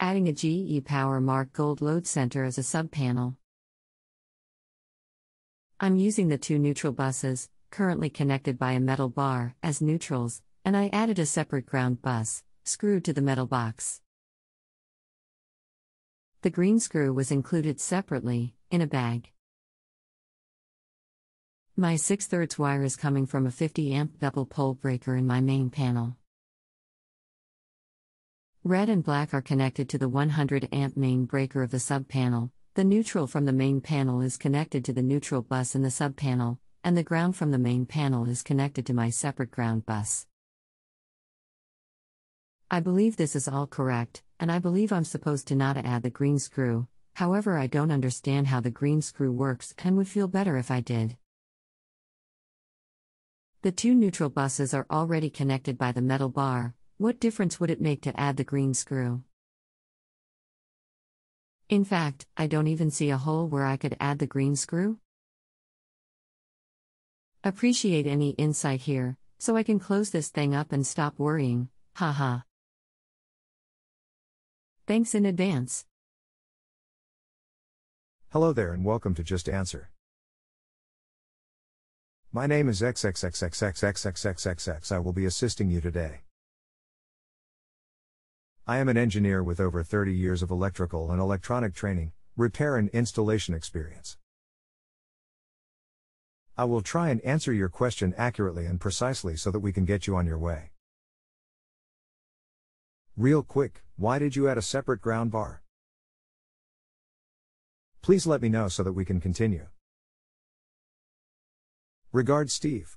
Adding a GE PowerMark Gold Load Center as a subpanel. I'm using the two neutral buses, currently connected by a metal bar, as neutrals, and I added a separate ground bus, screwed to the metal box. The green screw was included separately, in a bag. My 6/3 wire is coming from a 50-amp double pole breaker in my main panel. Red and black are connected to the 100-amp main breaker of the subpanel. The neutral from the main panel is connected to the neutral bus in the subpanel, and the ground from the main panel is connected to my separate ground bus. I believe this is all correct, and I believe I'm supposed to not add the green screw. However, I don't understand how the green screw works and would feel better if I did. The two neutral buses are already connected by the metal bar. What difference would it make to add the green screw? In fact, I don't even see a hole where I could add the green screw. Appreciate any insight here, so I can close this thing up and stop worrying, haha. Thanks in advance. Hello there and welcome to Just Answer. My name is XXXXXXXXXX. I will be assisting you today. I am an engineer with over 30 years of electrical and electronic training, repair and installation experience. I will try and answer your question accurately and precisely so that we can get you on your way. Real quick, why did you add a separate ground bar? Please let me know so that we can continue. Regards, Steve.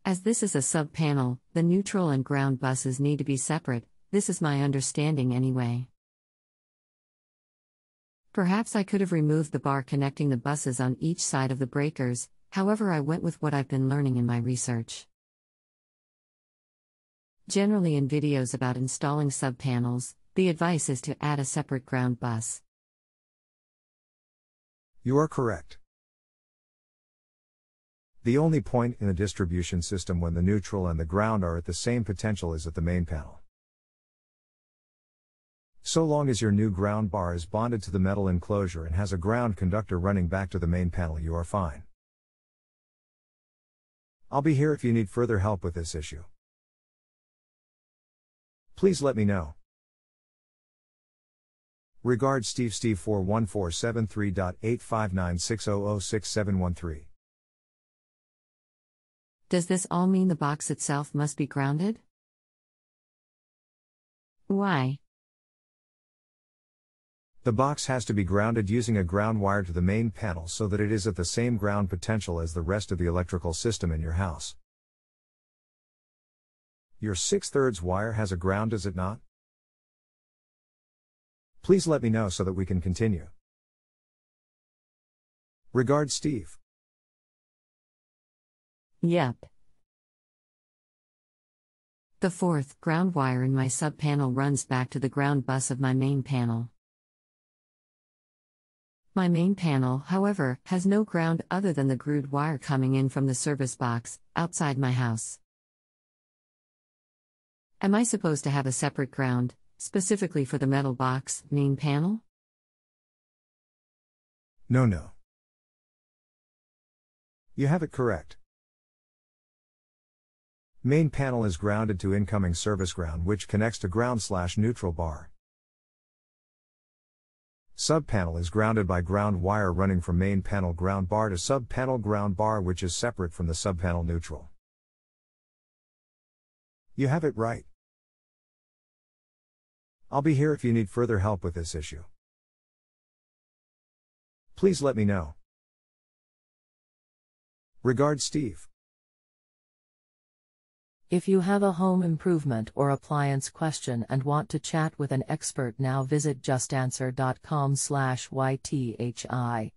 As this is a sub-panel, the neutral and ground buses need to be separate. This is my understanding anyway. Perhaps I could have removed the bar connecting the buses on each side of the breakers, however I went with what I've been learning in my research. Generally in videos about installing sub-panels, the advice is to add a separate ground bus. You are correct. The only point in the distribution system when the neutral and the ground are at the same potential is at the main panel. So long as your new ground bar is bonded to the metal enclosure and has a ground conductor running back to the main panel, you are fine. I'll be here if you need further help with this issue. Please let me know. Regards, Steve 41473.85960067113. Does this all mean the box itself must be grounded? Why? The box has to be grounded using a ground wire to the main panel so that it is at the same ground potential as the rest of the electrical system in your house. Your 6/3 wire has a ground, does it not? Please let me know so that we can continue. Regards, Steve. Yep. The fourth ground wire in my sub-panel runs back to the ground bus of my main panel. My main panel, however, has no ground other than the ground wire coming in from the service box, outside my house. Am I supposed to have a separate ground, specifically for the metal box, main panel? No. You have it correct. Main panel is grounded to incoming service ground, which connects to ground/neutral bar. Subpanel is grounded by ground wire running from main panel ground bar to subpanel ground bar, which is separate from the subpanel neutral. You have it right. I'll be here if you need further help with this issue. Please let me know. Regards, Steve. If you have a home improvement or appliance question and want to chat with an expert now, visit justanswer.com/ythi.